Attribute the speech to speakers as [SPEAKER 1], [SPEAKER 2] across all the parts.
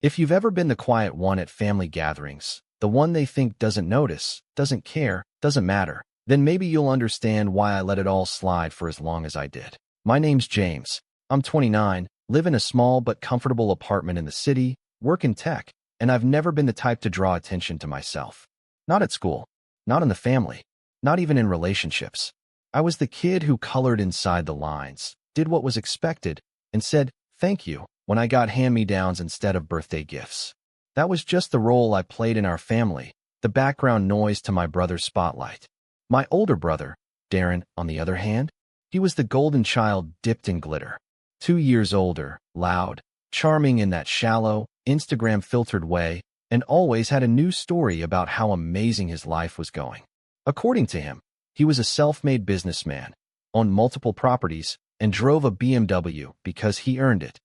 [SPEAKER 1] If you've ever been the quiet one at family gatherings, the one they think doesn't notice, doesn't care, doesn't matter, then maybe you'll understand why I let it all slide for as long as I did. My name's James. I'm 29, live in a small but comfortable apartment in the city, work in tech, and I've never been the type to draw attention to myself. Not at school, not in the family, not even in relationships. I was the kid who colored inside the lines, did what was expected, and said thank you when I got hand-me-downs instead of birthday gifts. That was just the role I played in our family, the background noise to my brother's spotlight. My older brother, Darren, on the other hand, he was the golden child dipped in glitter. 2 years older, loud, charming in that shallow, Instagram-filtered way, and always had a new story about how amazing his life was going. According to him, he was a self-made businessman, owned multiple properties, and drove a BMW because he earned it.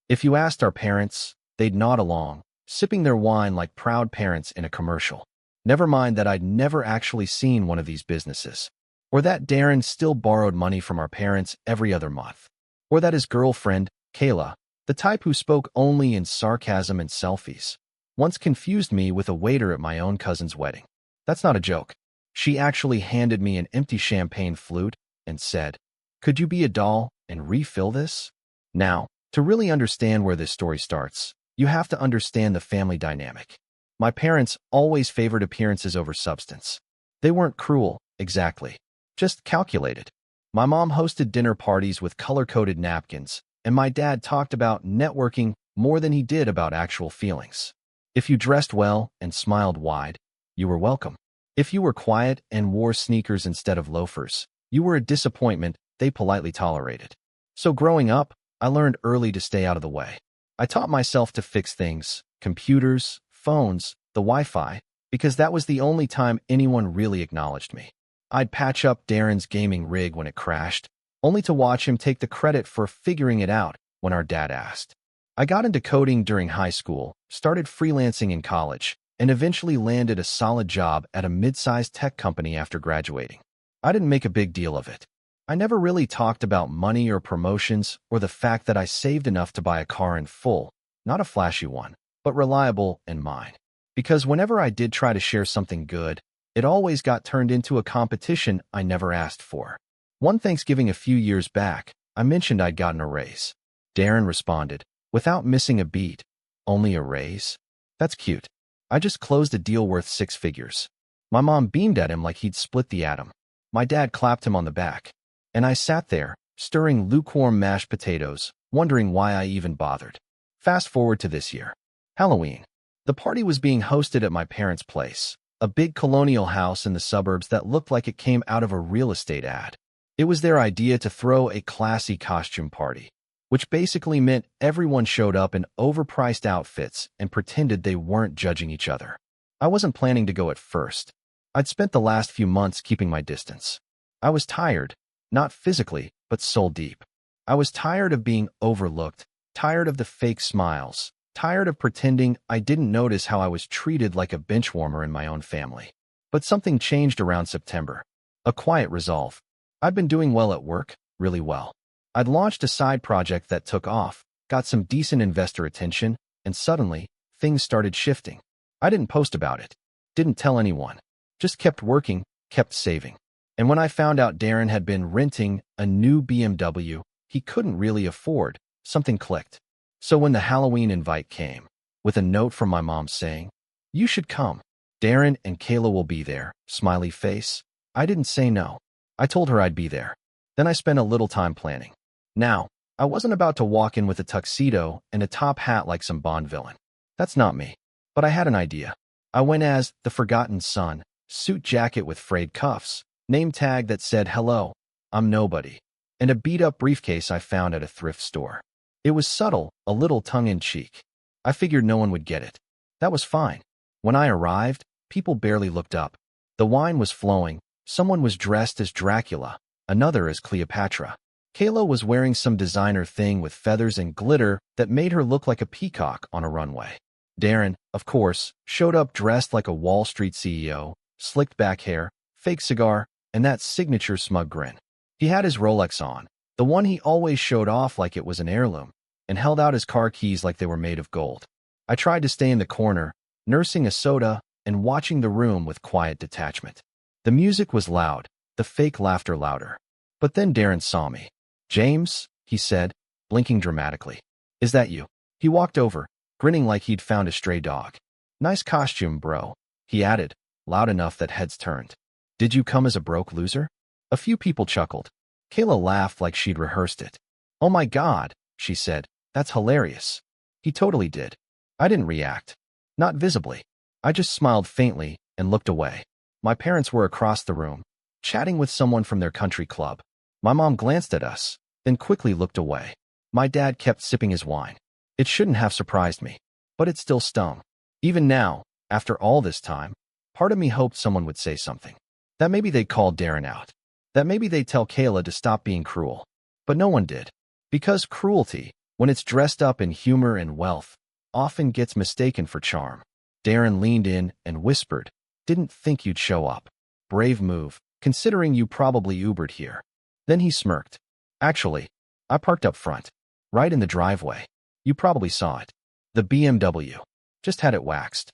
[SPEAKER 1] If you asked our parents, they'd nod along, sipping their wine like proud parents in a commercial. Never mind that I'd never actually seen one of these businesses, or that Darren still borrowed money from our parents every other month, or that his girlfriend, Kayla, the type who spoke only in sarcasm and selfies, once confused me with a waiter at my own cousin's wedding. That's not a joke. She actually handed me an empty champagne flute and said, "Could you be a doll and refill this?" Now, to really understand where this story starts, you have to understand the family dynamic. My parents always favored appearances over substance. They weren't cruel, exactly, just calculated. My mom hosted dinner parties with color-coded napkins, and my dad talked about networking more than he did about actual feelings. If you dressed well and smiled wide, you were welcome. If you were quiet and wore sneakers instead of loafers, you were a disappointment they politely tolerated. So growing up, I learned early to stay out of the way. I taught myself to fix things, computers, phones, the Wi-Fi, because that was the only time anyone really acknowledged me. I'd patch up Darren's gaming rig when it crashed, only to watch him take the credit for figuring it out when our dad asked. I got into coding during high school, started freelancing in college, and eventually landed a solid job at a mid-sized tech company after graduating. I didn't make a big deal of it. I never really talked about money or promotions or the fact that I saved enough to buy a car in full, not a flashy one, but reliable and mine. Because whenever I did try to share something good, it always got turned into a competition I never asked for. One Thanksgiving a few years back, I mentioned I'd gotten a raise. Darren responded, without missing a beat, "Only a raise? That's cute. I just closed a deal worth 6 figures." My mom beamed at him like he'd split the atom. My dad clapped him on the back. And I sat there, stirring lukewarm mashed potatoes, wondering why I even bothered. Fast forward to this year. Halloween. The party was being hosted at my parents' place, a big colonial house in the suburbs that looked like it came out of a real estate ad. It was their idea to throw a classy costume party, which basically meant everyone showed up in overpriced outfits and pretended they weren't judging each other. I wasn't planning to go at first. I'd spent the last few months keeping my distance. I was tired. Not physically, but soul deep. I was tired of being overlooked, tired of the fake smiles, tired of pretending I didn't notice how I was treated like a benchwarmer in my own family. But something changed around September. A quiet resolve. I'd been doing well at work, really well. I'd launched a side project that took off, got some decent investor attention, and suddenly, things started shifting. I didn't post about it, didn't tell anyone, just kept working, kept saving. And when I found out Darren had been renting a new BMW he couldn't really afford, something clicked. So when the Halloween invite came, with a note from my mom saying, "You should come. Darren and Kayla will be there," smiley face, I didn't say no. I told her I'd be there. Then I spent a little time planning. Now, I wasn't about to walk in with a tuxedo and a top hat like some Bond villain. That's not me. But I had an idea. I went as the Forgotten Son, suit jacket with frayed cuffs, name tag that said, "Hello, I'm nobody," and a beat-up briefcase I found at a thrift store. It was subtle, a little tongue-in-cheek. I figured no one would get it. That was fine. When I arrived, people barely looked up. The wine was flowing. Someone was dressed as Dracula, another as Cleopatra. Kayla was wearing some designer thing with feathers and glitter that made her look like a peacock on a runway. Darren, of course, showed up dressed like a Wall Street CEO, slicked back hair, fake cigar, and that signature smug grin. He had his Rolex on, the one he always showed off like it was an heirloom, and held out his car keys like they were made of gold. I tried to stay in the corner, nursing a soda and watching the room with quiet detachment. The music was loud, the fake laughter louder. But then Darren saw me. "James," he said, blinking dramatically. "Is that you?" He walked over, grinning like he'd found a stray dog. "Nice costume, bro," he added, loud enough that heads turned. "Did you come as a broke loser?" A few people chuckled. Kayla laughed like she'd rehearsed it. "Oh my God," she said, "that's hilarious." He totally did. I didn't react. Not visibly. I just smiled faintly and looked away. My parents were across the room, chatting with someone from their country club. My mom glanced at us, then quickly looked away. My dad kept sipping his wine. It shouldn't have surprised me, but it still stung. Even now, after all this time, part of me hoped someone would say something. That maybe they'd call Darren out. That maybe they'd tell Kayla to stop being cruel. But no one did. Because cruelty, when it's dressed up in humor and wealth, often gets mistaken for charm. Darren leaned in and whispered, "Didn't think you'd show up. Brave move, considering you probably Ubered here." Then he smirked. "Actually, I parked up front, right in the driveway. You probably saw it. The BMW. Just had it waxed."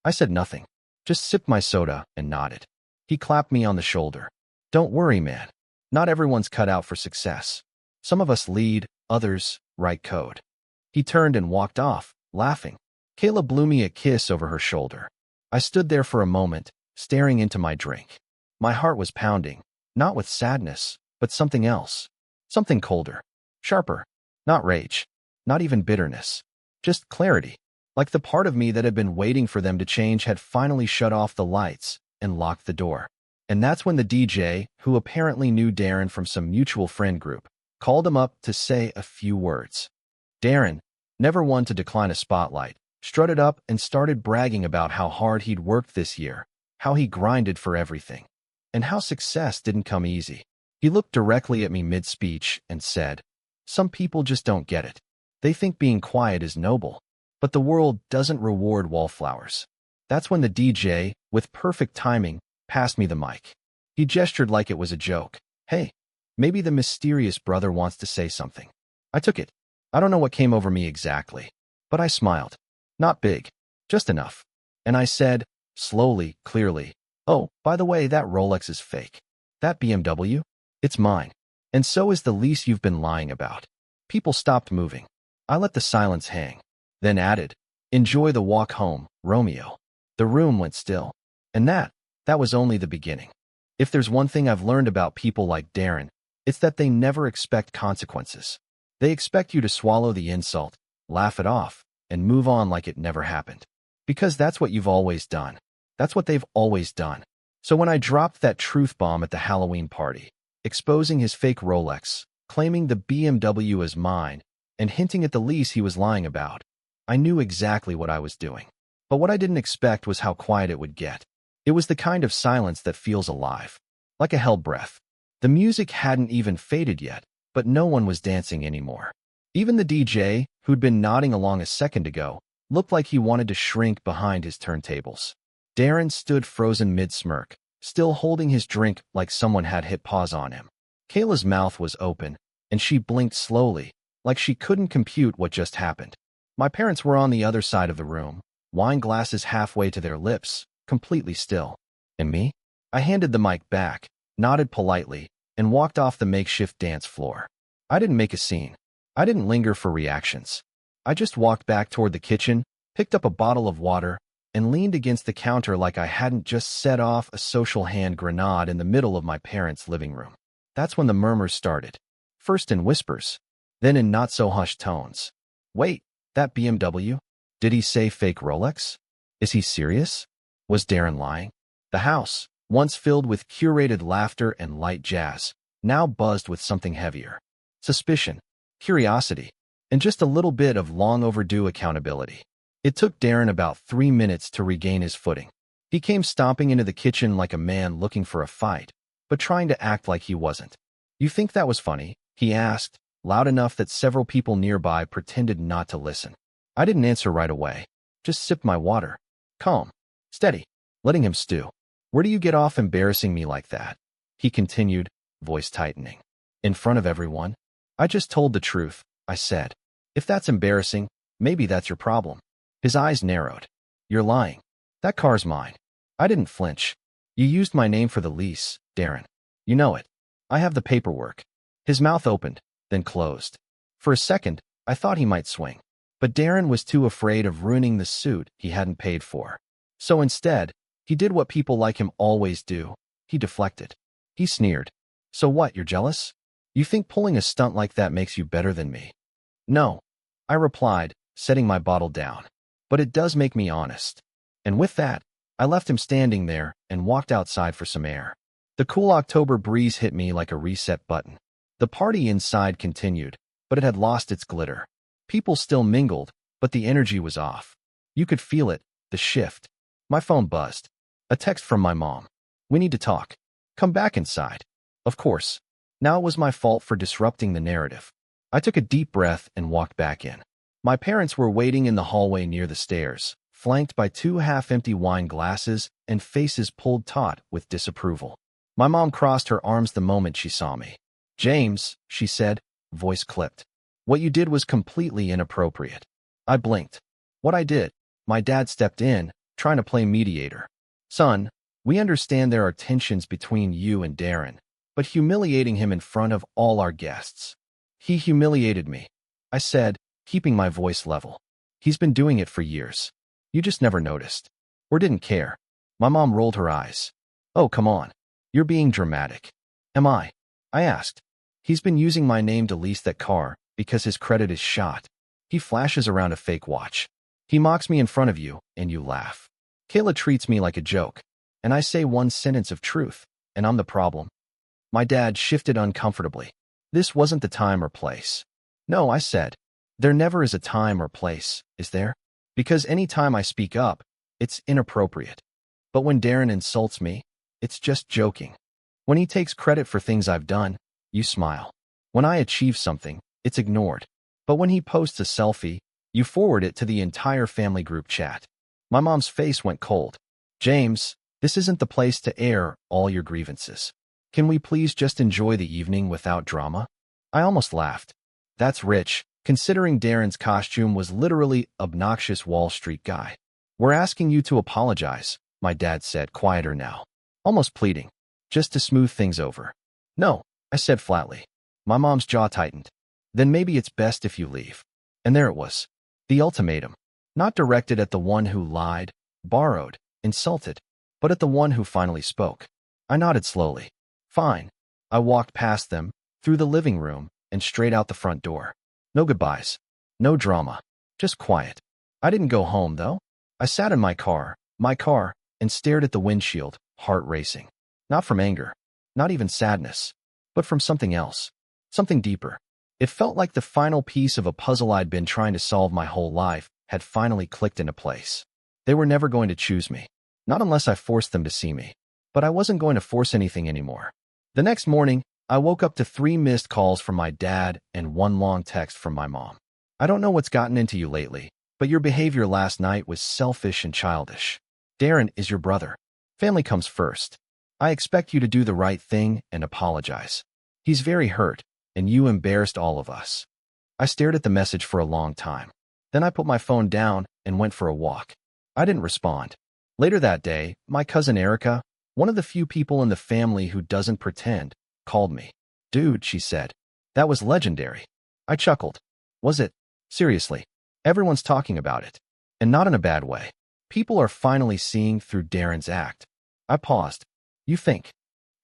[SPEAKER 1] I said nothing, just sipped my soda and nodded. He clapped me on the shoulder. "Don't worry, man. Not everyone's cut out for success. Some of us lead, others write code." He turned and walked off, laughing. Kayla blew me a kiss over her shoulder. I stood there for a moment, staring into my drink. My heart was pounding, not with sadness, but something else. Something colder, sharper. Not rage, not even bitterness. Just clarity. Like the part of me that had been waiting for them to change had finally shut off the lights and locked the door. And that's when the DJ, who apparently knew Darren from some mutual friend group, called him up to say a few words. Darren, never one to decline a spotlight, strutted up and started bragging about how hard he'd worked this year, how he grinded for everything, and how success didn't come easy. He looked directly at me mid-speech and said, "Some people just don't get it. They think being quiet is noble, but the world doesn't reward wallflowers." That's when the DJ, with perfect timing, passed me the mic. He gestured like it was a joke. "Hey, maybe the mysterious brother wants to say something." I took it. I don't know what came over me exactly, but I smiled. Not big, just enough. And I said, slowly, clearly, "Oh, by the way, that Rolex is fake. That BMW? It's mine. And so is the lease you've been lying about." People stopped moving. I let the silence hang, then added, "Enjoy the walk home, Romeo." The room went still. And that was only the beginning. If there's one thing I've learned about people like Darren, it's that they never expect consequences. They expect you to swallow the insult, laugh it off, and move on like it never happened. Because that's what you've always done. That's what they've always done. So when I dropped that truth bomb at the Halloween party, exposing his fake Rolex, claiming the BMW as mine, and hinting at the lease he was lying about, I knew exactly what I was doing. But what I didn't expect was how quiet it would get. It was the kind of silence that feels alive, like a held breath. The music hadn't even faded yet, but no one was dancing anymore. Even the DJ, who'd been nodding along a second ago, looked like he wanted to shrink behind his turntables. Darren stood frozen mid-smirk, still holding his drink like someone had hit pause on him. Kayla's mouth was open, and she blinked slowly, like she couldn't compute what just happened. My parents were on the other side of the room, wine glasses halfway to their lips, completely still. And me? I handed the mic back, nodded politely, and walked off the makeshift dance floor. I didn't make a scene. I didn't linger for reactions. I just walked back toward the kitchen, picked up a bottle of water, and leaned against the counter like I hadn't just set off a social hand grenade in the middle of my parents' living room. That's when the murmurs started. First in whispers, then in not-so-hushed tones. "Wait, that BMW? Did he say fake Rolex? Is he serious? Was Darren lying?" The house, once filled with curated laughter and light jazz, now buzzed with something heavier. Suspicion, curiosity, and just a little bit of long-overdue accountability. It took Darren about 3 minutes to regain his footing. He came stomping into the kitchen like a man looking for a fight, but trying to act like he wasn't. "You think that was funny?" he asked, loud enough that several people nearby pretended not to listen. I didn't answer right away, just sipped my water. Calm, steady, letting him stew. "Where do you get off embarrassing me like that?" he continued, voice tightening. "In front of everyone?" "I just told the truth," I said. "If that's embarrassing, maybe that's your problem." His eyes narrowed. You're lying. That car's mine. I didn't flinch. You used my name for the lease, Darren. You know it. I have the paperwork. His mouth opened, then closed. For a second, I thought he might swing. But Darren was too afraid of ruining the suit he hadn't paid for. So instead, he did what people like him always do. He deflected. He sneered. So what, you're jealous? You think pulling a stunt like that makes you better than me? No, I replied, setting my bottle down. But it does make me honest. And with that, I left him standing there and walked outside for some air. The cool October breeze hit me like a reset button. The party inside continued, but it had lost its glitter. People still mingled, but the energy was off. You could feel it, the shift. My phone buzzed. A text from my mom. We need to talk. Come back inside. Of course. Now it was my fault for disrupting the narrative. I took a deep breath and walked back in. My parents were waiting in the hallway near the stairs, flanked by 2 half-empty wine glasses and faces pulled taut with disapproval. My mom crossed her arms the moment she saw me. James, she said, voice clipped. What you did was completely inappropriate. I blinked. What I did? My dad stepped in, trying to play mediator. Son, we understand there are tensions between you and Darren, but humiliating him in front of all our guests. He humiliated me, I said, keeping my voice level. He's been doing it for years. You just never noticed. Or didn't care. My mom rolled her eyes. Oh, come on. You're being dramatic. Am I? I asked. He's been using my name to lease that car because his credit is shot. He flashes around a fake watch. He mocks me in front of you, and you laugh. Kayla treats me like a joke, and I say one sentence of truth, and I'm the problem. My dad shifted uncomfortably. This wasn't the time or place. No, I said. There never is a time or place, is there? Because any time I speak up, it's inappropriate. But when Darren insults me, it's just joking. When he takes credit for things I've done, you smile. When I achieve something, it's ignored. But when he posts a selfie, you forward it to the entire family group chat. My mom's face went cold. James, this isn't the place to air all your grievances. Can we please just enjoy the evening without drama? I almost laughed. That's rich, considering Darren's costume was literally obnoxious Wall Street guy. We're asking you to apologize, my dad said, quieter now. Almost pleading. Just to smooth things over. No, I said flatly. My mom's jaw tightened. Then maybe it's best if you leave. And there it was. The ultimatum. Not directed at the one who lied, borrowed, insulted, but at the one who finally spoke. I nodded slowly. Fine. I walked past them, through the living room, and straight out the front door. No goodbyes. No drama. Just quiet. I didn't go home, though. I sat in my car, and stared at the windshield, heart racing. Not from anger. Not even sadness. But from something else. Something deeper. It felt like the final piece of a puzzle I'd been trying to solve my whole life had finally clicked into place. They were never going to choose me. Not unless I forced them to see me. But I wasn't going to force anything anymore. The next morning, I woke up to 3 missed calls from my dad and 1 long text from my mom. I don't know what's gotten into you lately, but your behavior last night was selfish and childish. Darren is your brother. Family comes first. I expect you to do the right thing and apologize. He's very hurt, and you embarrassed all of us. I stared at the message for a long time. Then I put my phone down and went for a walk. I didn't respond. Later that day, my cousin Erica, one of the few people in the family who doesn't pretend, called me. Dude, she said. That was legendary. I chuckled. Was it? Seriously. Everyone's talking about it. And not in a bad way. People are finally seeing through Darren's act. I paused. You think?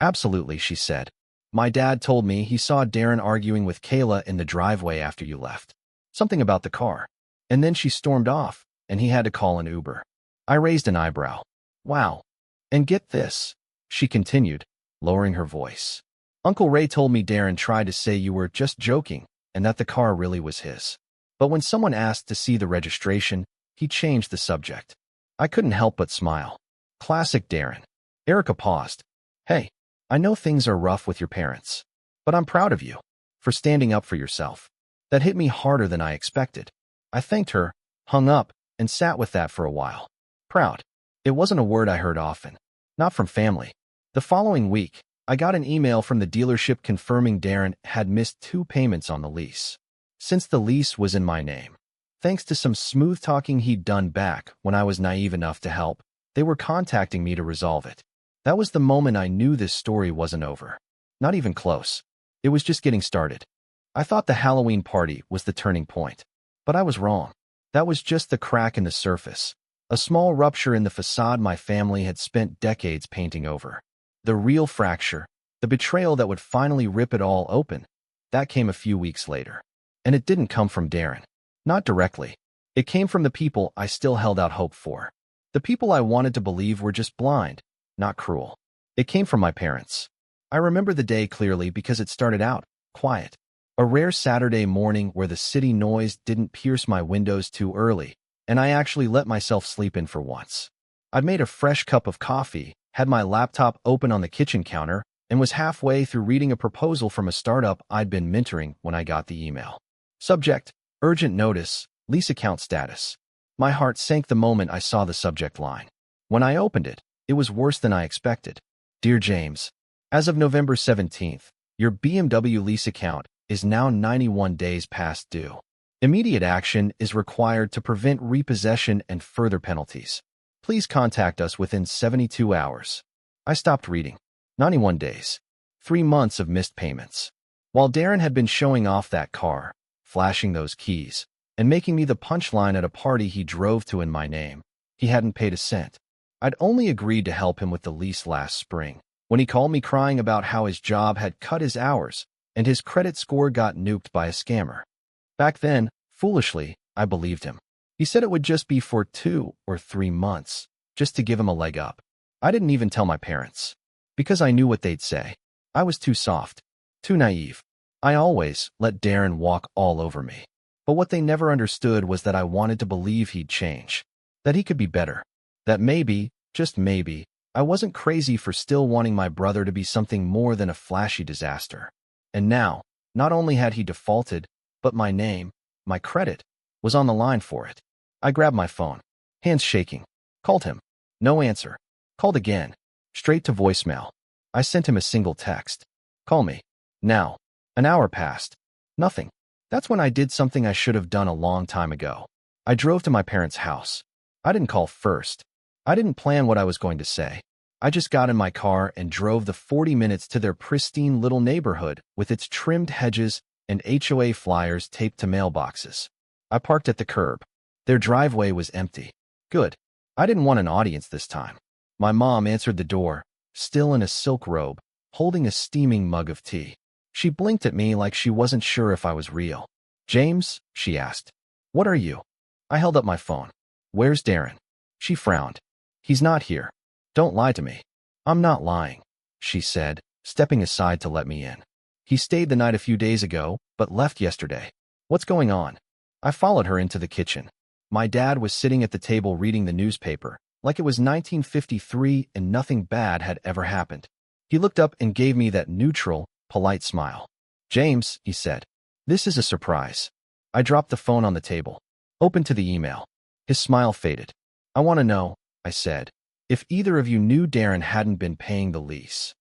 [SPEAKER 1] Absolutely, she said. My dad told me he saw Darren arguing with Kayla in the driveway after you left. Something about the car. And then she stormed off, and he had to call an Uber. I raised an eyebrow. Wow. And get this, she continued, lowering her voice. Uncle Ray told me Darren tried to say you were just joking and that the car really was his. But when someone asked to see the registration, he changed the subject. I couldn't help but smile. Classic Darren. Erica paused. Hey, I know things are rough with your parents, but I'm proud of you for standing up for yourself. That hit me harder than I expected. I thanked her, hung up, and sat with that for a while. Proud. It wasn't a word I heard often. Not from family. The following week, I got an email from the dealership confirming Darren had missed 2 payments on the lease. Since the lease was in my name. Thanks to some smooth talking he'd done back when I was naive enough to help, they were contacting me to resolve it. That was the moment I knew this story wasn't over. Not even close. It was just getting started. I thought the Halloween party was the turning point. But I was wrong. That was just the crack in the surface. A small rupture in the facade my family had spent decades painting over. The real fracture, the betrayal that would finally rip it all open, that came a few weeks later. And it didn't come from Darren. Not directly. It came from the people I still held out hope for. The people I wanted to believe were just blind, not cruel. It came from my parents. I remember the day clearly because it started out quiet. A rare Saturday morning where the city noise didn't pierce my windows too early, and I actually let myself sleep in for once. I'd made a fresh cup of coffee, had my laptop open on the kitchen counter, and was halfway through reading a proposal from a startup I'd been mentoring when I got the email. Subject: urgent notice, lease account status. My heart sank the moment I saw the subject line. When I opened it, it was worse than I expected. Dear James, as of November 17th, your BMW lease account is now 91 days past due. Immediate action is required to prevent repossession and further penalties. Please contact us within 72 hours. I stopped reading. 91 days. 3 months of missed payments. While Darren had been showing off that car, flashing those keys, and making me the punchline at a party he drove to in my name, he hadn't paid a cent. I'd only agreed to help him with the lease last spring, when he called me crying about how his job had cut his hours and his credit score got nuked by a scammer. Back then, foolishly, I believed him. He said it would just be for 2 or 3 months, just to give him a leg up. I didn't even tell my parents, because I knew what they'd say. I was too soft, too naive. I always let Darren walk all over me. But what they never understood was that I wanted to believe he'd change, that he could be better, that maybe, just maybe, I wasn't crazy for still wanting my brother to be something more than a flashy disaster. And now, not only had he defaulted, but my name, my credit, was on the line for it. I grabbed my phone, hands shaking, called him. No answer. Called again, straight to voicemail. I sent him a single text. Call me. Now. An hour passed. Nothing. That's when I did something I should have done a long time ago. I drove to my parents' house. I didn't call first. I didn't plan what I was going to say. I just got in my car and drove the 40 minutes to their pristine little neighborhood with its trimmed hedges and HOA flyers taped to mailboxes. I parked at the curb. Their driveway was empty. Good. I didn't want an audience this time. My mom answered the door, still in a silk robe, holding a steaming mug of tea. She blinked at me like she wasn't sure if I was real. James, she asked. What are you? I held up my phone. Where's Darren? She frowned. He's not here. Don't lie to me. I'm not lying, she said, stepping aside to let me in. He stayed the night a few days ago, but left yesterday. What's going on? I followed her into the kitchen. My dad was sitting at the table reading the newspaper, like it was 1953 and nothing bad had ever happened. He looked up and gave me that neutral, polite smile. James, he said, this is a surprise. I dropped the phone on the table, opened to the email. His smile faded. I want to know, I said, if either of you knew Darren hadn't been paying the lease.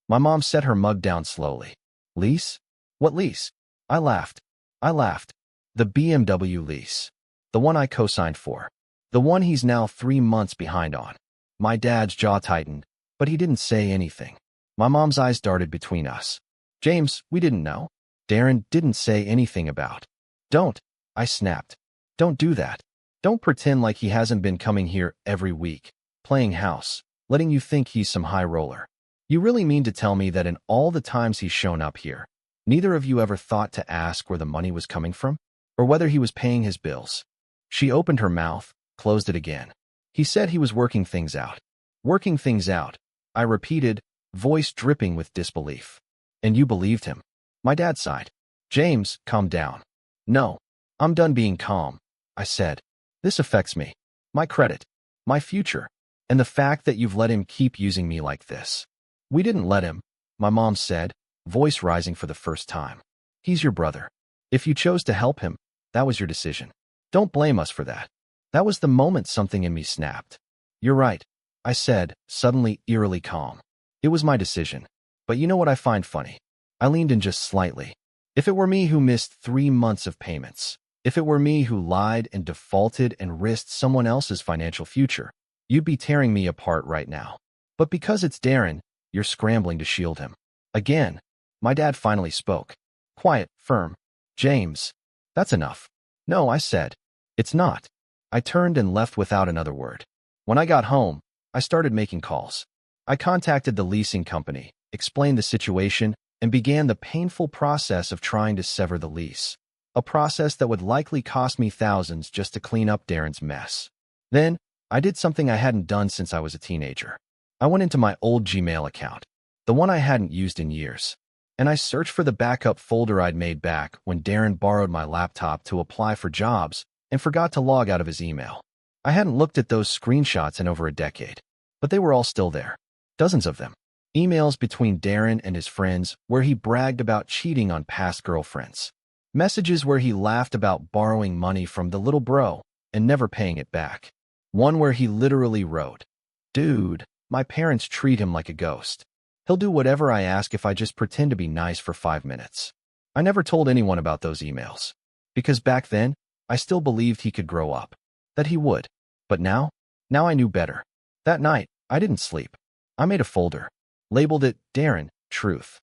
[SPEAKER 1] My mom set her mug down slowly. Lease? What lease? I laughed. The BMW lease. The one I co-signed for. The one he's now 3 months behind on. My dad's jaw tightened, but he didn't say anything. My mom's eyes darted between us. James, we didn't know. Darren didn't say anything about. Don't, I snapped. Don't do that. Don't pretend like he hasn't been coming here every week, playing house, letting you think he's some high roller. You really mean to tell me that in all the times he's shown up here, neither of you ever thought to ask where the money was coming from, or whether he was paying his bills? She opened her mouth, closed it again. He said he was working things out. Working things out, I repeated, voice dripping with disbelief. And you believed him? My dad sighed. James, calm down. No, I'm done being calm, I said. This affects me, my credit, my future, and the fact that you've let him keep using me like this. We didn't let him, my mom said, voice rising for the first time. He's your brother. If you chose to help him, that was your decision. Don't blame us for that. That was the moment something in me snapped. You're right, I said, suddenly eerily calm. It was my decision. But you know what I find funny? I leaned in just slightly. If it were me who missed 3 months of payments, If it were me who lied and defaulted and risked someone else's financial future, you'd be tearing me apart right now. But because it's Darren, you're scrambling to shield him. Again, my dad finally spoke. Quiet, firm. James, that's enough. No, I said. It's not. I turned and left without another word. When I got home, I started making calls. I contacted the leasing company, explained the situation, and began the painful process of trying to sever the lease. A process that would likely cost me thousands just to clean up Darren's mess. Then, I did something I hadn't done since I was a teenager. I went into my old Gmail account, the one I hadn't used in years, and I searched for the backup folder I'd made back when Darren borrowed my laptop to apply for jobs and forgot to log out of his email. I hadn't looked at those screenshots in over a decade, but they were all still there. Dozens of them. Emails between Darren and his friends where he bragged about cheating on past girlfriends. Messages where he laughed about borrowing money from the little bro and never paying it back. One where he literally wrote, "Dude, my parents treat him like a ghost. He'll do whatever I ask if I just pretend to be nice for 5 minutes." I never told anyone about those emails, because back then, I still believed he could grow up. That he would. But now I knew better. That night, I didn't sleep. I made a folder, labeled it Darren, Truth.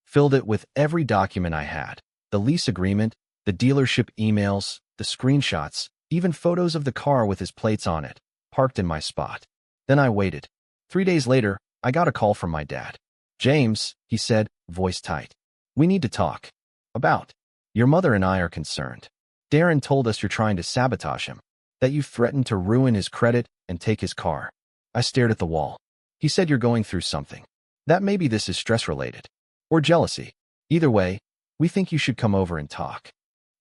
[SPEAKER 1] Filled it with every document I had. The lease agreement, the dealership emails, the screenshots, even photos of the car with his plates on it, parked in my spot. Then I waited. 3 days later, I got a call from my dad. "James," he said, voice tight. "We need to talk. About. Your mother and I are concerned. Darren told us you're trying to sabotage him, that you threatened to ruin his credit and take his car." I stared at the wall. "He said you're going through something. That maybe this is stress-related. Or jealousy. Either way, we think you should come over and talk."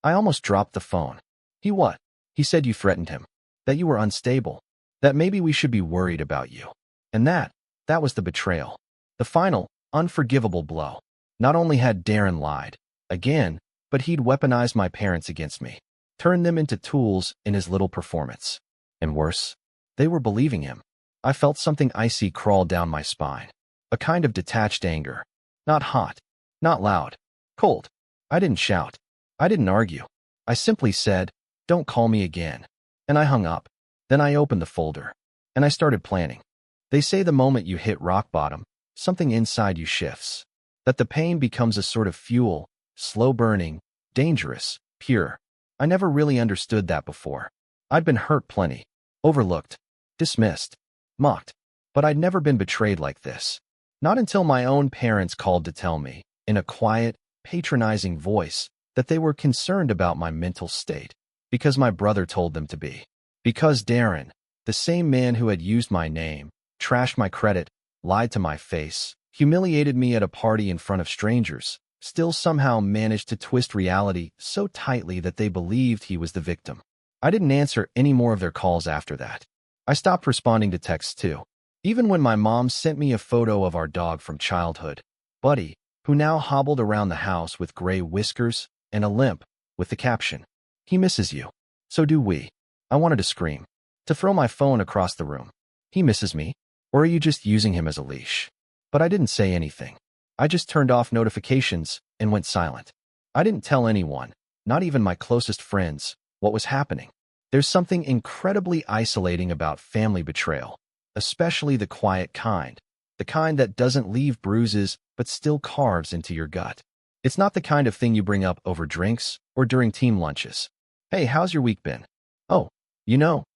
[SPEAKER 1] I almost dropped the phone. "He what?" "He said you threatened him. That you were unstable. That maybe we should be worried about you." And that was the betrayal. The final, unforgivable blow. Not only had Darren lied, again, but he'd weaponized my parents against me. Turned them into tools in his little performance. And worse, they were believing him. I felt something icy crawl down my spine. A kind of detached anger. Not hot. Not loud. Cold. I didn't shout. I didn't argue. I simply said, "Don't call me again." And I hung up. Then I opened the folder. And I started planning. They say the moment you hit rock bottom, something inside you shifts. That the pain becomes a sort of fuel, slow burning, dangerous, pure. I never really understood that before. I'd been hurt plenty. Overlooked. Dismissed. Mocked. But I'd never been betrayed like this. Not until my own parents called to tell me, in a quiet, patronizing voice, that they were concerned about my mental state. Because my brother told them to be. Because Darren, the same man who had used my name, trashed my credit, lied to my face, humiliated me at a party in front of strangers, still somehow managed to twist reality so tightly that they believed he was the victim. I didn't answer any more of their calls after that. I stopped responding to texts too. Even when my mom sent me a photo of our dog from childhood, Buddy, who now hobbled around the house with gray whiskers and a limp, with the caption, "He misses you. So do we." I wanted to scream. To throw my phone across the room. "He misses me? Or are you just using him as a leash?" But I didn't say anything. I just turned off notifications and went silent. I didn't tell anyone, not even my closest friends, what was happening. There's something incredibly isolating about family betrayal, especially the quiet kind, the kind that doesn't leave bruises but still carves into your gut. It's not the kind of thing you bring up over drinks or during team lunches. "Hey, how's your week been?" "Oh,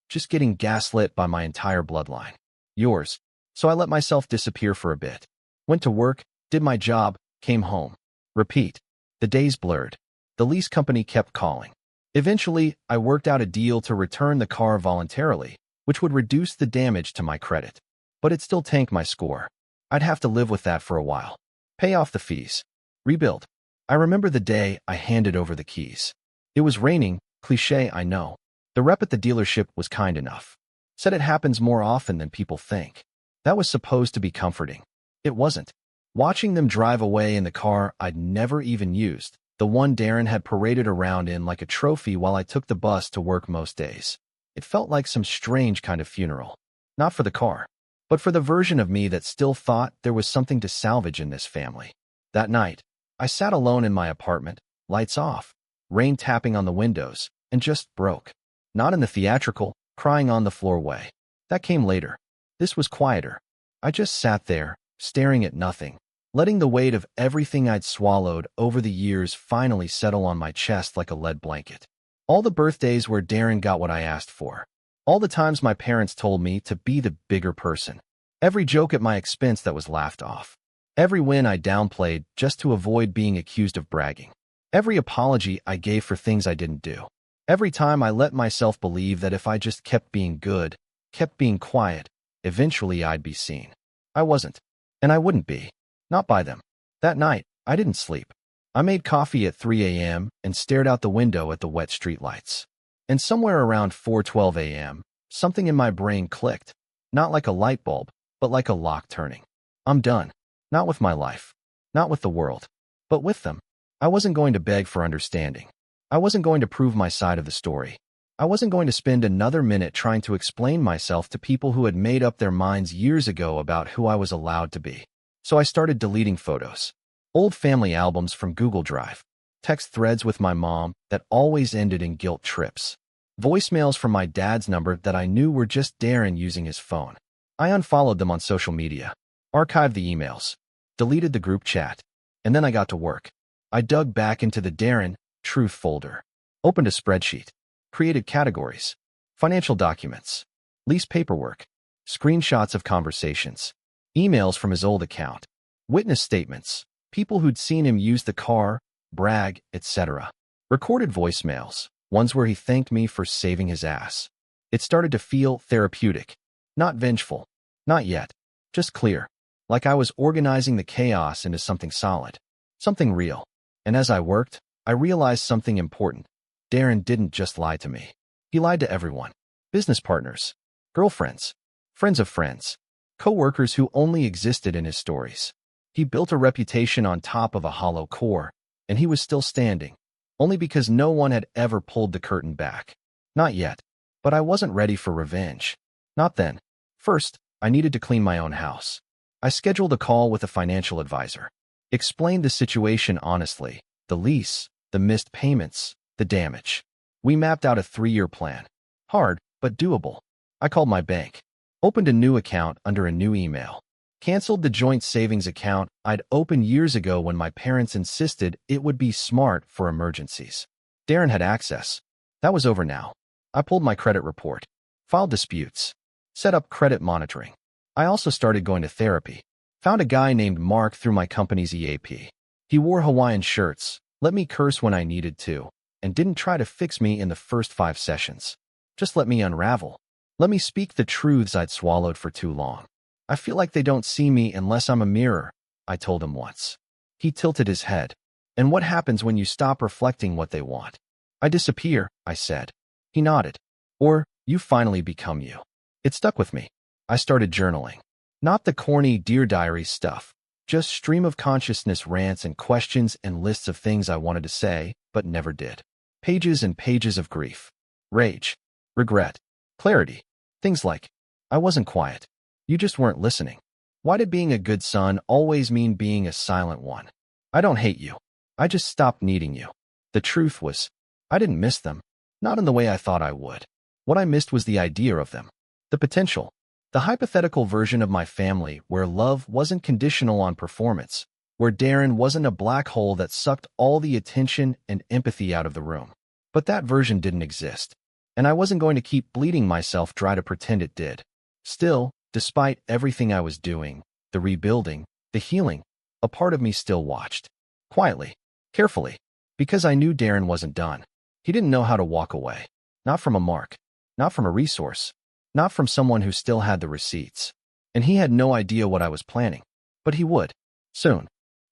[SPEAKER 1] just getting gaslit by my entire bloodline." "Yours." So I let myself disappear for a bit. Went to work, did my job, came home. Repeat. The days blurred. The lease company kept calling. Eventually, I worked out a deal to return the car voluntarily, which would reduce the damage to my credit. But it still tanked my score. I'd have to live with that for a while. Pay off the fees. Rebuild. I remember the day I handed over the keys. It was raining, cliché, I know. The rep at the dealership was kind enough. Said it happens more often than people think. That was supposed to be comforting. It wasn't. Watching them drive away in the car I'd never even used, the one Darren had paraded around in like a trophy while I took the bus to work most days. It felt like some strange kind of funeral. Not for the car, but for the version of me that still thought there was something to salvage in this family. That night, I sat alone in my apartment, lights off, rain tapping on the windows, and just broke. Not in the theatrical, crying on the floor way. That came later. This was quieter. I just sat there, staring at nothing, letting the weight of everything I'd swallowed over the years finally settle on my chest like a lead blanket. All the birthdays where Darren got what I asked for. All the times my parents told me to be the bigger person. Every joke at my expense that was laughed off. Every win I downplayed just to avoid being accused of bragging. Every apology I gave for things I didn't do. Every time I let myself believe that if I just kept being good, kept being quiet, eventually I'd be seen. I wasn't. And I wouldn't be. Not by them. That night, I didn't sleep. I made coffee at 3 a.m. and stared out the window at the wet streetlights. And somewhere around 4:12 a.m., something in my brain clicked. Not like a light bulb, but like a lock turning. I'm done. Not with my life. Not with the world. But with them. I wasn't going to beg for understanding. I wasn't going to prove my side of the story. I wasn't going to spend another minute trying to explain myself to people who had made up their minds years ago about who I was allowed to be. So I started deleting photos. Old family albums from Google Drive. Text threads with my mom that always ended in guilt trips. Voicemails from my dad's number that I knew were just Darren using his phone. I unfollowed them on social media. Archived the emails. Deleted the group chat. And then I got to work. I dug back into the Darren Truth folder. Opened a spreadsheet. Created categories. Financial documents. Lease paperwork. Screenshots of conversations. Emails from his old account. Witness statements. People who'd seen him use the car, brag, etc. Recorded voicemails. Ones where he thanked me for saving his ass. It started to feel therapeutic. Not vengeful. Not yet. Just clear. Like I was organizing the chaos into something solid. Something real. And as I worked, I realized something important. Darren didn't just lie to me. He lied to everyone. Business partners. Girlfriends. Friends of friends. Co-workers who only existed in his stories. He built a reputation on top of a hollow core, and he was still standing. Only because no one had ever pulled the curtain back. Not yet. But I wasn't ready for revenge. Not then. First, I needed to clean my own house. I scheduled a call with a financial advisor. Explained the situation honestly. The lease, the missed payments, the damage. We mapped out a 3-year plan. Hard, but doable. I called my bank. Opened a new account under a new email. Canceled the joint savings account I'd opened years ago when my parents insisted it would be smart for emergencies. Darren had access. That was over now. I pulled my credit report. Filed disputes. Set up credit monitoring. I also started going to therapy. Found a guy named Mark through my company's EAP. He wore Hawaiian shirts, let me curse when I needed to, and didn't try to fix me in the first 5 sessions. Just let me unravel. Let me speak the truths I'd swallowed for too long. I feel like they don't see me unless I'm a mirror, I told him once. He tilted his head. And what happens when you stop reflecting what they want? I disappear, I said. He nodded. Or, you finally become you. It stuck with me. I started journaling. Not the corny Dear Diary stuff. Just stream of consciousness rants and questions and lists of things I wanted to say, but never did. Pages and pages of grief. Rage. Regret. Clarity. Things like, I wasn't quiet. You just weren't listening. Why did being a good son always mean being a silent one? I don't hate you. I just stopped needing you. The truth was, I didn't miss them. Not in the way I thought I would. What I missed was the idea of them. The potential. The hypothetical version of my family where love wasn't conditional on performance. Where Darren wasn't a black hole that sucked all the attention and empathy out of the room. But that version didn't exist. And I wasn't going to keep bleeding myself dry to pretend it did. Still, despite everything I was doing, the rebuilding, the healing, a part of me still watched. Quietly, carefully, because I knew Darren wasn't done. He didn't know how to walk away. Not from a mark. Not from a resource. Not from someone who still had the receipts. And he had no idea what I was planning. But he would. Soon.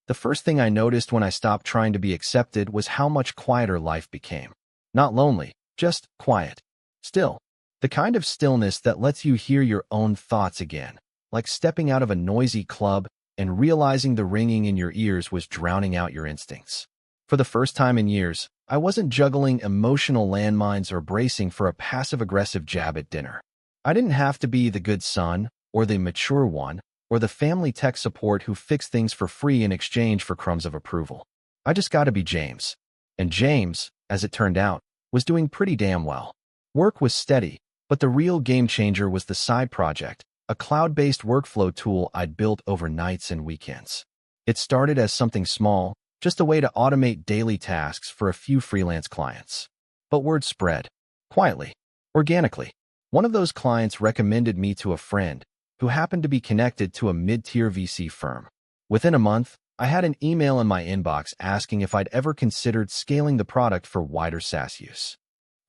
[SPEAKER 1] The first thing I noticed when I stopped trying to be accepted was how much quieter life became. Not lonely, just quiet. Still. The kind of stillness that lets you hear your own thoughts again, like stepping out of a noisy club and realizing the ringing in your ears was drowning out your instincts. For the first time in years, I wasn't juggling emotional landmines or bracing for a passive-aggressive jab at dinner. I didn't have to be the good son, or the mature one, or the family tech support who fixed things for free in exchange for crumbs of approval. I just got to be James. And James, as it turned out, was doing pretty damn well. Work was steady, but the real game changer was the side project, a cloud-based workflow tool I'd built over nights and weekends. It started as something small, just a way to automate daily tasks for a few freelance clients. But word spread, quietly, organically. One of those clients recommended me to a friend who happened to be connected to a mid-tier VC firm. Within a month, I had an email in my inbox asking if I'd ever considered scaling the product for wider SaaS use.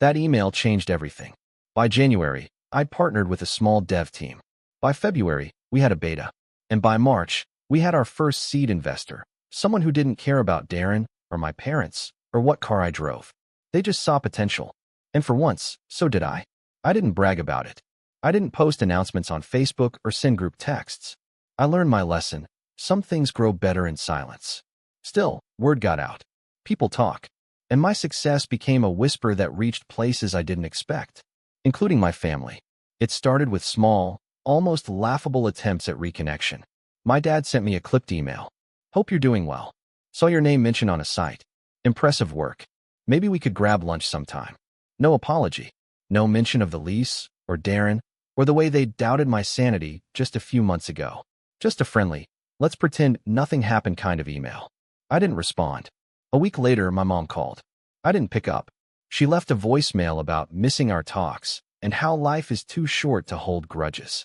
[SPEAKER 1] That email changed everything. By January, I'd partnered with a small dev team. By February, we had a beta. And by March, we had our first seed investor, someone who didn't care about Darren or my parents or what car I drove. They just saw potential. And for once, so did I. I didn't brag about it. I didn't post announcements on Facebook or send group texts. I learned my lesson. Some things grow better in silence. Still, word got out. People talk. And my success became a whisper that reached places I didn't expect, including my family. It started with small, almost laughable attempts at reconnection. My dad sent me a clipped email. Hope you're doing well. Saw your name mentioned on a site. Impressive work. Maybe we could grab lunch sometime. No apology. No mention of the lease, or Darren, or the way they doubted my sanity just a few months ago. Just a friendly, let's pretend nothing happened kind of email. I didn't respond. A week later, my mom called. I didn't pick up. She left a voicemail about missing our talks and how life is too short to hold grudges.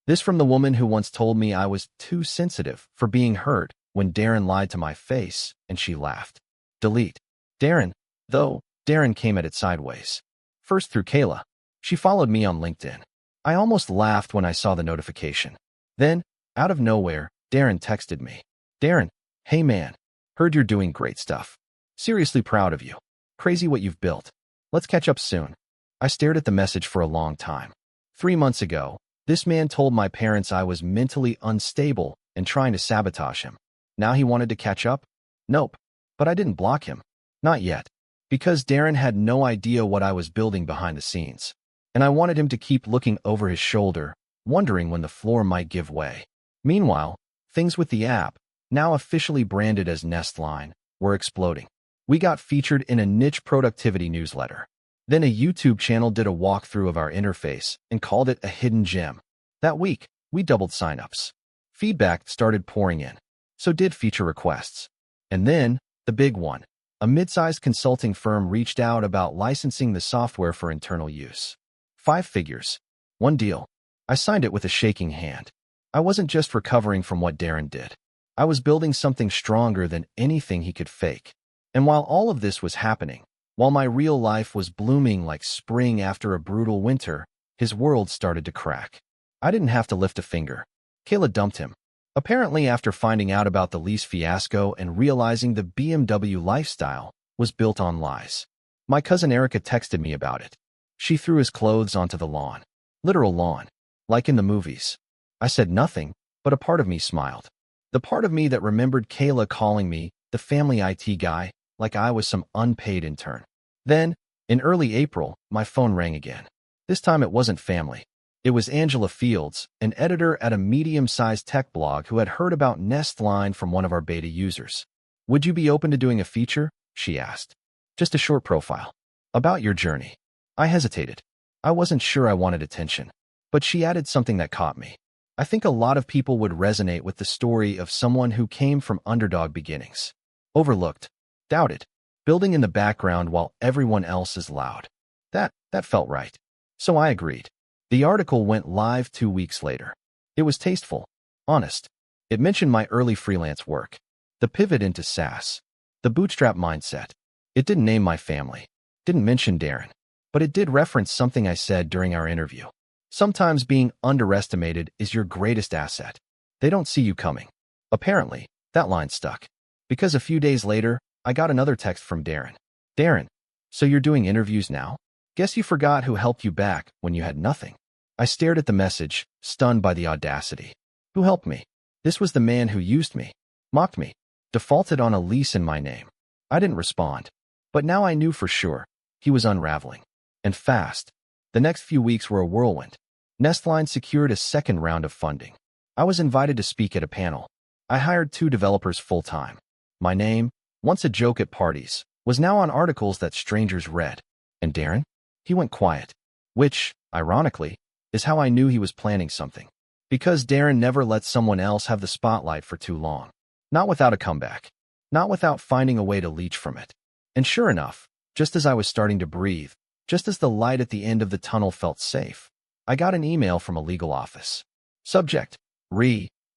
[SPEAKER 1] This from the woman who once told me I was too sensitive for being hurt when Darren lied to my face, and she laughed. Delete. Darren, though, Darren came at it sideways. First through Kayla. She followed me on LinkedIn. I almost laughed when I saw the notification. Then, out of nowhere, Darren texted me. Darren, hey man, heard you're doing great stuff. Seriously proud of you. Crazy what you've built. Let's catch up soon. I stared at the message for a long time. 3 months ago, this man told my parents I was mentally unstable and trying to sabotage him. Now he wanted to catch up? Nope. But I didn't block him. Not yet. Because Darren had no idea what I was building behind the scenes. And I wanted him to keep looking over his shoulder, wondering when the floor might give way. Meanwhile, things with the app, now officially branded as Nestline, were exploding. We got featured in a niche productivity newsletter. Then a YouTube channel did a walkthrough of our interface and called it a hidden gem. That week, we doubled signups. Feedback started pouring in. So did feature requests. And then, the big one. A mid-sized consulting firm reached out about licensing the software for internal use. 5 figures. One deal. I signed it with a shaking hand. I wasn't just recovering from what Darren did. I was building something stronger than anything he could fake. And while all of this was happening, while my real life was blooming like spring after a brutal winter, his world started to crack. I didn't have to lift a finger. Kayla dumped him. Apparently after finding out about the lease fiasco and realizing the BMW lifestyle was built on lies. My cousin Erica texted me about it. She threw his clothes onto the lawn. Literal lawn. Like in the movies. I said nothing, but a part of me smiled. The part of me that remembered Kayla calling me the family IT guy, like I was some unpaid intern. Then, in early April, my phone rang again. This time it wasn't family. It was Angela Fields, an editor at a medium-sized tech blog who had heard about Nestline from one of our beta users. Would you be open to doing a feature? She asked. Just a short profile. About your journey. I hesitated. I wasn't sure I wanted attention. But she added something that caught me. I think a lot of people would resonate with the story of someone who came from underdog beginnings. Overlooked. Doubted. Building in the background while everyone else is loud. That felt right. So I agreed. The article went live 2 weeks later. It was tasteful. Honest. It mentioned my early freelance work. The pivot into SaaS. The bootstrap mindset. It didn't name my family. Didn't mention Darren. But it did reference something I said during our interview. Sometimes being underestimated is your greatest asset. They don't see you coming. Apparently, that line stuck. Because a few days later, I got another text from Darren. Darren, so you're doing interviews now? Guess you forgot who helped you back when you had nothing. I stared at the message, stunned by the audacity. Who helped me? This was the man who used me, mocked me, defaulted on a lease in my name. I didn't respond. But now I knew for sure. He was unraveling. And fast. The next few weeks were a whirlwind. Nestline secured a second round of funding. I was invited to speak at a panel. I hired 2 developers full-time. My name, once a joke at parties, was now on articles that strangers read. And Darren? He went quiet. Which, ironically, is how I knew he was planning something. Because Darren never lets someone else have the spotlight for too long. Not without a comeback. Not without finding a way to leech from it. And sure enough, just as I was starting to breathe, just as the light at the end of the tunnel felt safe, I got an email from a legal office. Subject: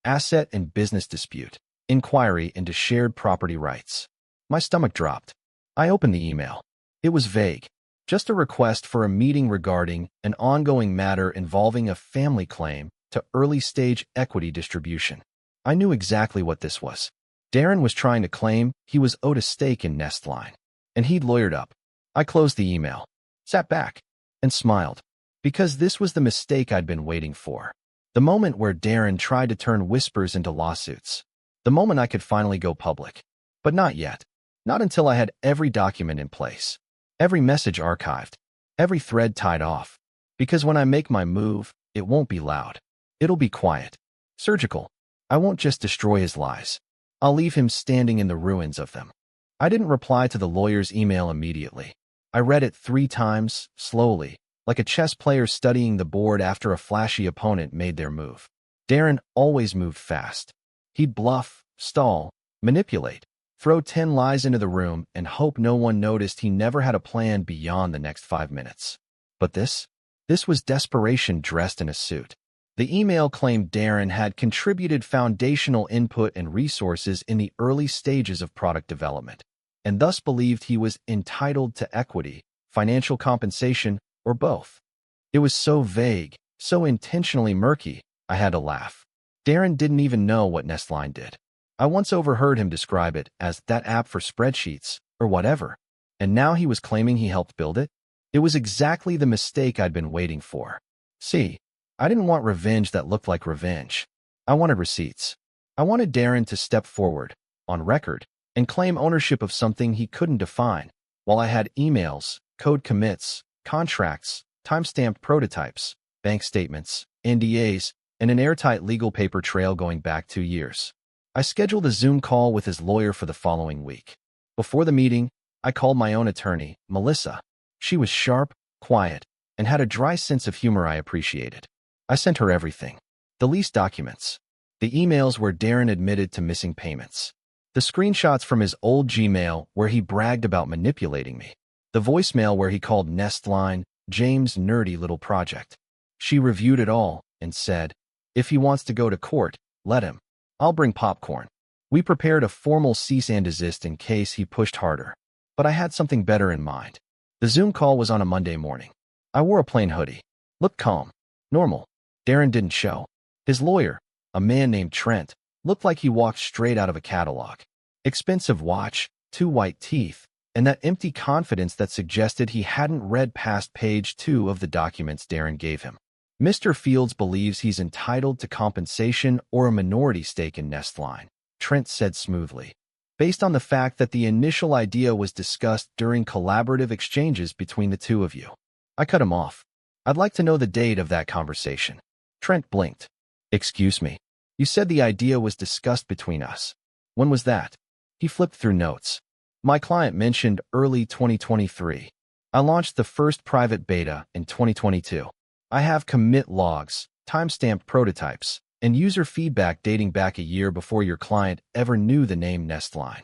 [SPEAKER 1] Asset and business dispute. Inquiry into shared property rights. My stomach dropped. I opened the email. It was vague. Just a request for a meeting regarding an ongoing matter involving a family claim to early-stage equity distribution. I knew exactly what this was. Darren was trying to claim he was owed a stake in Nestline, and he'd lawyered up. I closed the email, sat back, and smiled, because this was the mistake I'd been waiting for. The moment where Darren tried to turn whispers into lawsuits. The moment I could finally go public. But not yet. Not until I had every document in place. Every message archived. Every thread tied off. Because when I make my move, it won't be loud. It'll be quiet. Surgical. I won't just destroy his lies. I'll leave him standing in the ruins of them. I didn't reply to the lawyer's email immediately. I read it 3 times, slowly, like a chess player studying the board after a flashy opponent made their move. Darren always moved fast. He'd bluff, stall, manipulate, throw 10 lies into the room, and hope no one noticed he never had a plan beyond the next 5 minutes. But this was desperation dressed in a suit. The email claimed Darren had contributed foundational input and resources in the early stages of product development, and thus believed he was entitled to equity, financial compensation, or both. It was so vague, so intentionally murky, I had to laugh. Darren didn't even know what Nestline did. I once overheard him describe it as that app for spreadsheets, or whatever, and now he was claiming he helped build it? It was exactly the mistake I'd been waiting for. See, I didn't want revenge that looked like revenge. I wanted receipts. I wanted Darren to step forward, on record, and claim ownership of something he couldn't define, while I had emails, code commits, contracts, timestamped prototypes, bank statements, NDAs, and an airtight legal paper trail going back 2 years. I scheduled a Zoom call with his lawyer for the following week. Before the meeting, I called my own attorney, Melissa. She was sharp, quiet, and had a dry sense of humor I appreciated. I sent her everything. The lease documents. The emails where Darren admitted to missing payments. The screenshots from his old Gmail where he bragged about manipulating me. The voicemail where he called Nestline James' nerdy little project. She reviewed it all and said, if he wants to go to court, let him. I'll bring popcorn. We prepared a formal cease and desist in case he pushed harder. But I had something better in mind. The Zoom call was on a Monday morning. I wore a plain hoodie. Looked calm. Normal. Darren didn't show. His lawyer, a man named Trent, looked like he walked straight out of a catalog. Expensive watch, 2 white teeth, and that empty confidence that suggested he hadn't read past page 2 of the documents Darren gave him. Mr. Fields believes he's entitled to compensation or a minority stake in Nestline, Trent said smoothly, based on the fact that the initial idea was discussed during collaborative exchanges between the two of you. I cut him off. I'd like to know the date of that conversation. Trent blinked. Excuse me. You said the idea was discussed between us. When was that? He flipped through notes. My client mentioned early 2023. I launched the first private beta in 2022. I have commit logs, timestamped prototypes, and user feedback dating back a year before your client ever knew the name Nestline.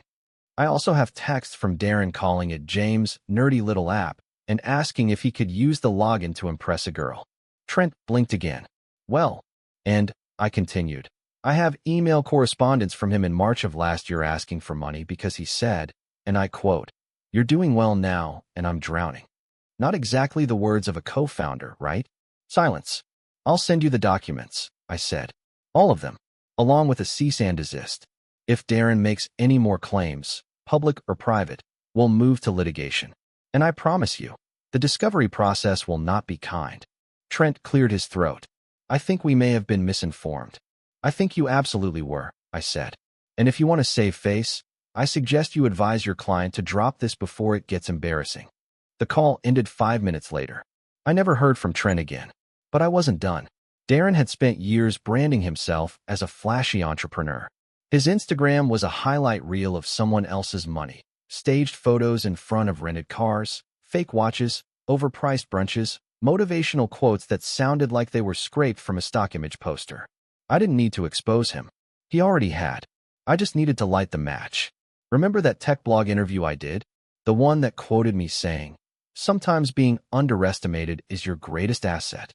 [SPEAKER 1] I also have texts from Darren calling it James' nerdy little app and asking if he could use the login to impress a girl. Trent blinked again. Well, and, I continued, I have email correspondence from him in March of last year asking for money because he said, and I quote, "You're doing well now, and I'm drowning." Not exactly the words of a co-founder, right? Silence. I'll send you the documents, I said. All of them, along with a cease and desist. If Darren makes any more claims, public or private, we'll move to litigation. And I promise you, the discovery process will not be kind. Trent cleared his throat. I think we may have been misinformed. I think you absolutely were, I said. And if you want to save face, I suggest you advise your client to drop this before it gets embarrassing. The call ended 5 minutes later. I never heard from Trent again. But I wasn't done. Darren had spent years branding himself as a flashy entrepreneur. His Instagram was a highlight reel of someone else's money, staged photos in front of rented cars, fake watches, overpriced brunches, motivational quotes that sounded like they were scraped from a stock image poster. I didn't need to expose him. He already had. I just needed to light the match. Remember that tech blog interview I did? The one that quoted me saying, "Sometimes being underestimated is your greatest asset."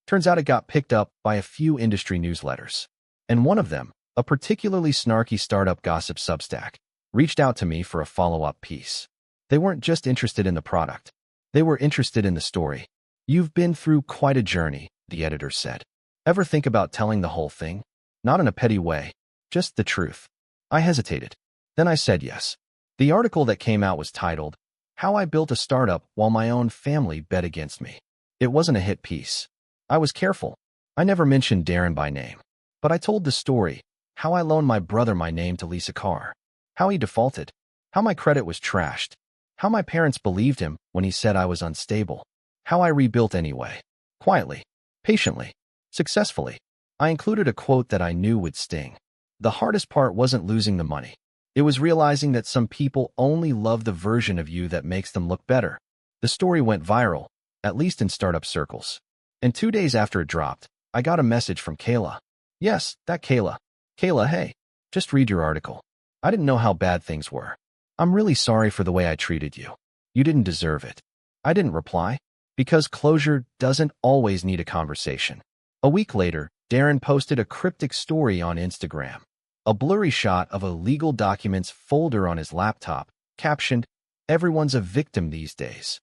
[SPEAKER 1] Turns out it got picked up by a few industry newsletters. And one of them, a particularly snarky startup gossip Substack, reached out to me for a follow-up piece. They weren't just interested in the product. They were interested in the story. "You've been through quite a journey," the editor said. "Ever think about telling the whole thing? Not in a petty way, just the truth." I hesitated. Then I said yes. The article that came out was titled, "How I Built a Startup While My Own Family Bet Against Me." It wasn't a hit piece. I was careful. I never mentioned Darren by name. But I told the story, how I loaned my brother my name to lease a car, how he defaulted, how my credit was trashed, how my parents believed him when he said I was unstable, how I rebuilt anyway, quietly, patiently, successfully. I included a quote that I knew would sting. The hardest part wasn't losing the money. It was realizing that some people only love the version of you that makes them look better. The story went viral, at least in startup circles. And 2 days after it dropped, I got a message from Kayla. Yes, that Kayla. "Kayla, hey, just read your article. I didn't know how bad things were. I'm really sorry for the way I treated you. You didn't deserve it." I didn't reply, because closure doesn't always need a conversation. A week later, Darren posted a cryptic story on Instagram. A blurry shot of a legal documents folder on his laptop, captioned, "Everyone's a victim these days."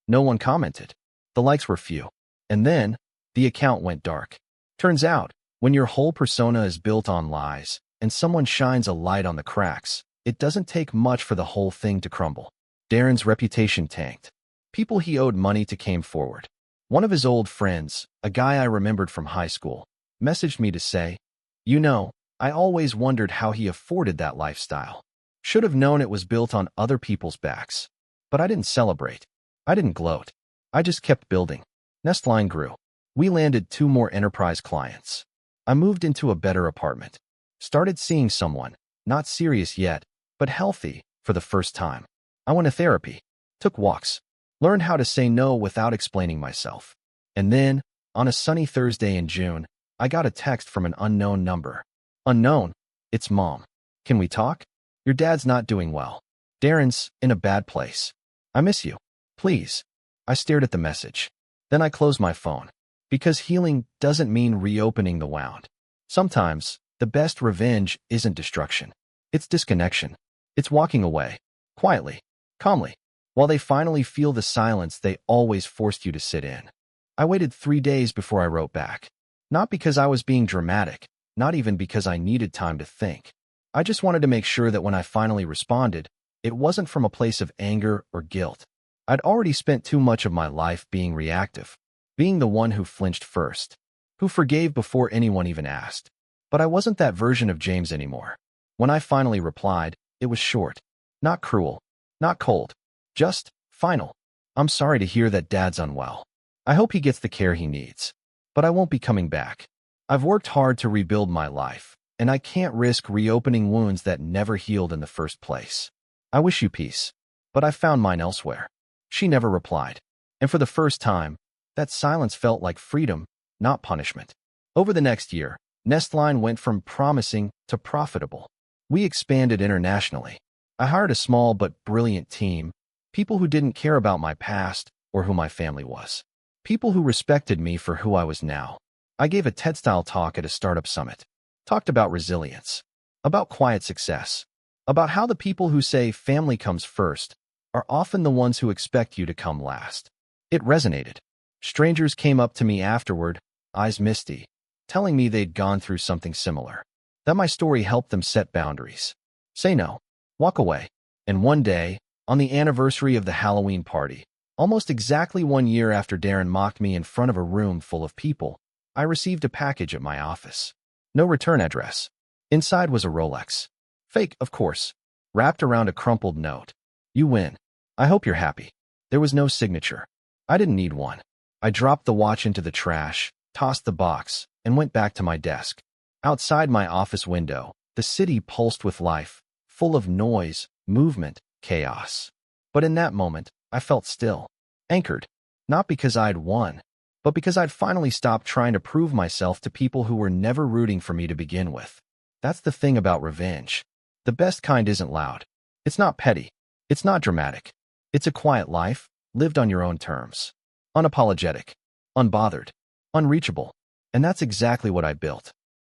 [SPEAKER 1] No one commented. The likes were few. And then, the account went dark. Turns out, when your whole persona is built on lies, and someone shines a light on the cracks, it doesn't take much for the whole thing to crumble. Darren's reputation tanked. People he owed money to came forward. One of his old friends, a guy I remembered from high school, messaged me to say, "You know, I always wondered how he afforded that lifestyle. Should have known it was built on other people's backs." But I didn't celebrate. I didn't gloat. I just kept building. Nestline grew. We landed 2 more enterprise clients. I moved into a better apartment. Started seeing someone, not serious yet, but healthy, for the first time. I went to therapy. Took walks. Learned how to say no without explaining myself. And then, on a sunny Thursday in June, I got a text from an unknown number. "Unknown, it's Mom. Can we talk? Your dad's not doing well. Darren's in a bad place. I miss you. Please." I stared at the message. Then I closed my phone. Because healing doesn't mean reopening the wound. Sometimes, the best revenge isn't destruction. It's disconnection. It's walking away. Quietly. Calmly. While they finally feel the silence they always forced you to sit in. I waited 3 days before I wrote back. Not because I was being dramatic. Not even because I needed time to think. I just wanted to make sure that when I finally responded, it wasn't from a place of anger or guilt. I'd already spent too much of my life being reactive. Being the one who flinched first, who forgave before anyone even asked. But I wasn't that version of James anymore. When I finally replied, it was short. Not cruel. Not cold. Just, final. "I'm sorry to hear that Dad's unwell. I hope he gets the care he needs. But I won't be coming back. I've worked hard to rebuild my life, and I can't risk reopening wounds that never healed in the first place. I wish you peace. But I found mine elsewhere." She never replied. And for the first time, that silence felt like freedom, not punishment. Over the next year, Nestline went from promising to profitable. We expanded internationally. I hired a small but brilliant team, people who didn't care about my past or who my family was. People who respected me for who I was now. I gave a TED-style talk at a startup summit. Talked about resilience, about quiet success, about how the people who say family comes first are often the ones who expect you to come last. It resonated. Strangers came up to me afterward, eyes misty, telling me they'd gone through something similar. That my story helped them set boundaries. Say no. Walk away. And one day, on the anniversary of the Halloween party, almost exactly 1 year after Darren mocked me in front of a room full of people, I received a package at my office. No return address. Inside was a Rolex. Fake, of course. Wrapped around a crumpled note. "You win. I hope you're happy." There was no signature. I didn't need one. I dropped the watch into the trash, tossed the box, and went back to my desk. Outside my office window, the city pulsed with life, full of noise, movement, chaos. But in that moment, I felt still, anchored. Not because I'd won, but because I'd finally stopped trying to prove myself to people who were never rooting for me to begin with. That's the thing about revenge. The best kind isn't loud. It's not petty. It's not dramatic. It's a quiet life, lived on your own terms. Unapologetic, unbothered, unreachable. And that's exactly what I built.